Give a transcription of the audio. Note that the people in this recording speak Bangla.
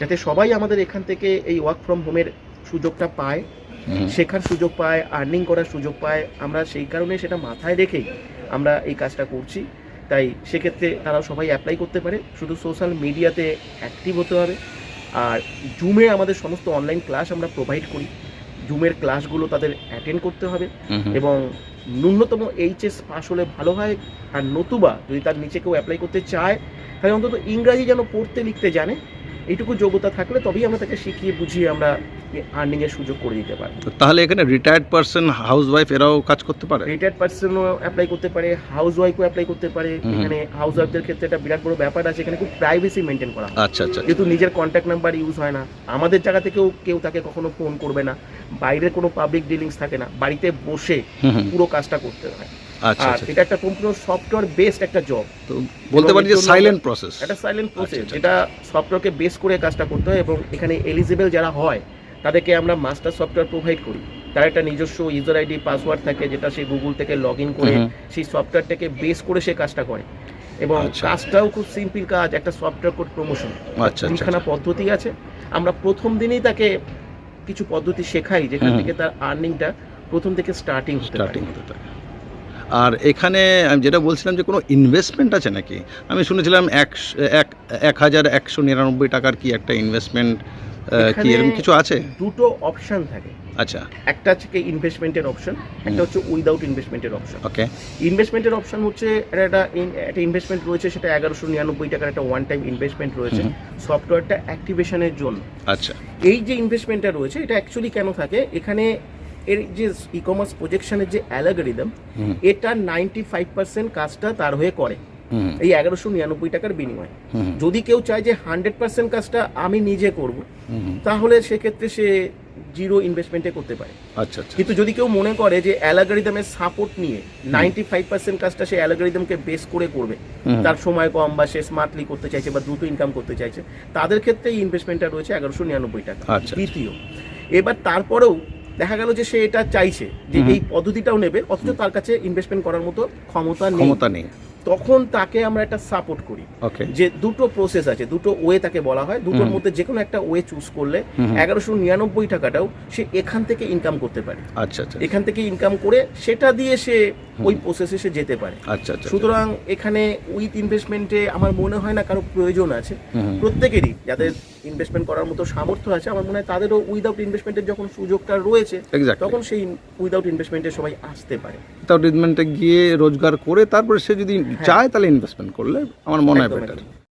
যাতে সবাই আমাদের এখান থেকে এই ওয়ার্ক ফ্রম হোমের সুযোগটা পায়, শেখার সুযোগ পায়, আর্নিং করার সুযোগ পায়। আমরা সেই কারণে সেটা মাথায় রেখেই আমরা এই কাজটা করছি। তাই সেক্ষেত্রে তারাও সবাই অ্যাপ্লাই করতে পারে। শুধু সোশ্যাল মিডিয়াতে অ্যাক্টিভ হতে হবে। আর জুমে আমাদের সমস্ত অনলাইন ক্লাস আমরা প্রোভাইড করি। জুমের ক্লাসগুলো তাদের অ্যাটেন্ড করতে হবে এবং ন্যূনতম এইচএস পাস হলে ভালো হয়। আর নতুবা যদি তার নিচে কেউ অ্যাপ্লাই করতে চায়, তাহলে অন্তত ইংরাজি যেন পড়তে লিখতে জানে, এইটুকু যোগ্যতা থাকলে তবেই আমরা তাকে শিখিয়ে বুঝিয়ে আমরা আর্নিংয়ের সুযোগ করে দিতে পারি। তাহলে এখানে রিটায়ার্ড পারসন, হাউস ওয়াইফ এরাও কাজ করতে পারে? রিটায়ার্ড পার্সনও অ্যাপ্লাই করতে পারে, হাউস ওয়াইফও অ্যাপ্লাই করতে পারে। এখানে হাউস ওয়াইফদের ক্ষেত্রে একটা বিরাট বড় ব্যাপার আছে, এখানে খুব প্রাইভেসি মেনটেন করা হয়। আচ্ছা আচ্ছা। যেহেতু নিজের কন্ট্যাক্ট নাম্বার ইউজ হয় না, আমাদের জায়গা থেকেও কেউ তাকে কখনো ফোন করবে না, বাইরের কোনো পাবলিক ডিলিংস থাকে না, বাড়িতে বসে পুরো কাজটা করতে হয়। আচ্ছা আর আচ্ছা। এটা একটা সম্পূর্ণ সফটওয়্যার বেসড একটা জব। তো বলতে পারি যে সাইলেন্ট প্রসেস। একটা সাইলেন্ট প্রসেস, আচ্ছা। যেটা সফটওয়্যারকে বেস করে কাজটা করতে হয়। এবং এখানে এলিজিবল যারা হয় তাদেরকে আমরা মাস্টার সফটওয়্যার প্রোভাইড করি। তার একটা নিজস্ব ইউজার আইডি পাসওয়ার্ড থাকে, যেটা সে গুগল থেকে লগ ইন করে সেই সফটওয়্যারটাকে বেস করে সে কাজটা করে। এবং আচ্ছা। কাজটাও খুব সিম্পল কাজ, একটা সফটওয়্যার কোড প্রমোশন। আচ্ছা তিনখানা পদ্ধতি আছে। আমরা প্রথম দিনেই তাকে কিছু পদ্ধতি শেখাই, যেখান থেকে তার আর্নিংটা প্রথম থেকে স্টার্টিং হতে থাকে। আর এখানে আমি যেটা বলছিলাম যে কোনো ইনভেস্টমেন্ট আছে নাকি? আমি শুনেছিলাম 1199 টাকার কি একটা ইনভেস্টমেন্ট, কি এরকম কিছু আছে? দুটো অপশন থাকে। আচ্ছা। একটা হচ্ছে ইনভেস্টমেন্টের অপশন, একটা হচ্ছে উইদাউট ইনভেস্টমেন্টের অপশন। ওকে। ইনভেস্টমেন্টের অপশন হচ্ছে একটা ইনভেস্টমেন্ট রয়েছে, সেটা 1199 টাকার একটা ওয়ান টাইম ইনভেস্টমেন্ট রয়েছে সফটওয়্যারটা অ্যাক্টিভেশনের জন্য। আচ্ছা। এই যে ইনভেস্টমেন্টটা রয়েছে, এটা অ্যাকচুয়ালি কেন থাকে, এখানে এর যে ই কমার্স প্রজেকশনের যে অ্যালগরিদম, এটা 95% কাজটা তার হয়ে করে এই 1199 টাকার বিনিময়ে। যদি কেউ চায় যে 100% কাজটা আমি নিজে করব, তাহলে সেক্ষেত্রে সে জিরো ইনভেস্টমেন্টে করতে পারে। আচ্ছা আচ্ছা। কিন্তু যদি কেউ মনে করে যে অ্যালগরিদমের সাপোর্ট নিয়ে 95% কাজটা সে অ্যালগরিদমকে বেস করে করবে, তার সময় কম বা সে স্মার্টলি করতে চাইছে বা দ্রুত ইনকাম করতে চাইছে, তাদের ক্ষেত্রে এই ইনভেস্টমেন্টটা রয়েছে 1199 টাকা। দ্বিতীয়, এবার তারপরেও দেখা গেল যে সে এটা চাইছে যে এই পদ্ধতিটাও নেবে, অথচ তার কাছে ইনভেস্টমেন্ট করার মতো ক্ষমতা নেই, তখন তাকে আমরা একটা সাপোর্ট করি। যে দুটো প্রসেস আছে, দুটো ওয়ে তাকে বলা হয়, দুটোর মধ্যে যে কোনো একটা ওয়ে চুজ করলে 1199 টাকাটাও সে এখান থেকে ইনকাম করতে পারে। আচ্ছা আচ্ছা। এখান থেকে ইনকাম করে সেটা দিয়ে সে ওই প্রসেসে সে যেতে পারে। আচ্ছা আচ্ছা। সুতরাং এখানে উইথ ইনভেস্টমেন্টে আমার মনে হয় না কারো প্রয়োজন আছে। প্রত্যেকেরই যাদের ইনভেস্টমেন্ট করার মতো সামর্থ্য আছে, আমার মনে হয় তাদেরও উইদাউট ইনভেস্টমেন্টের যখন সুযোগটা রয়েছে, তখন সেই উইদাউট ইনভেস্টমেন্টে সবাই আসতে পারে। উইদাউট ইনভেস্টমেন্টে গিয়ে রোজগার করে তারপরে সে যদি চায় তাহলে ইনভেস্টমেন্ট করলে আমার মনে হয় বেটার।